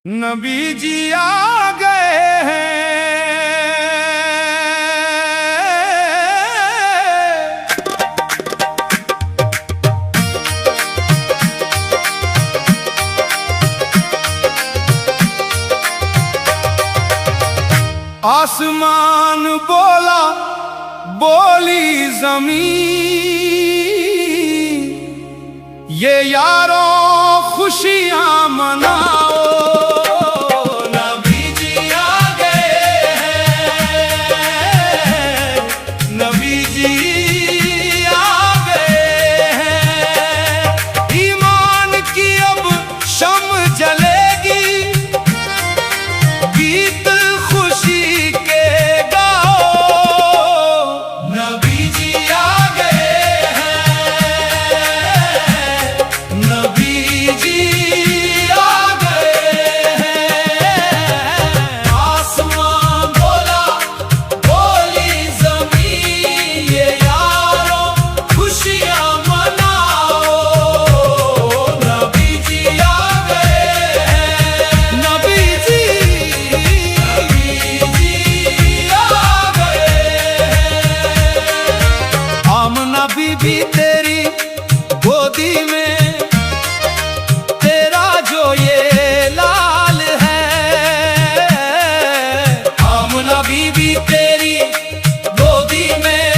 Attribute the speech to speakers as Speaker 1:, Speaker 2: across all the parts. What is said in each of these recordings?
Speaker 1: नबी जी आ गए हैं। आसमान बोला, बोली जमीन, ये यारों खुशियां मनाओ। नबी जी आ गए हैं, नबी जी आ गए हैं। ईमान की अब शम जलेगी, गीत खुशी के गाओ। नबी जी आ गए हैं, नबी जी आ गए हैं। आसमान बोला, बोली जमीन, ये यारों खुशियां मनाओ। नबी जी आ गए हैं, नबी जी आ गए हैं। आमना बीबी तेरी गोदी में, तेरा जो ये लाल है। आमना बीबी तेरी गोदी में,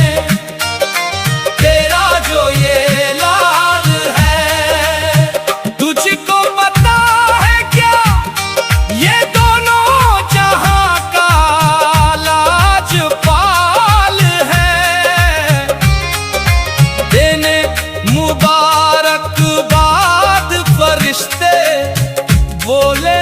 Speaker 1: तेरा जो ये लाल है। तुझको पता है क्या, ये दोनों जहां का लाजपाल है। देने मुबारकबाद फरिश्ते बोले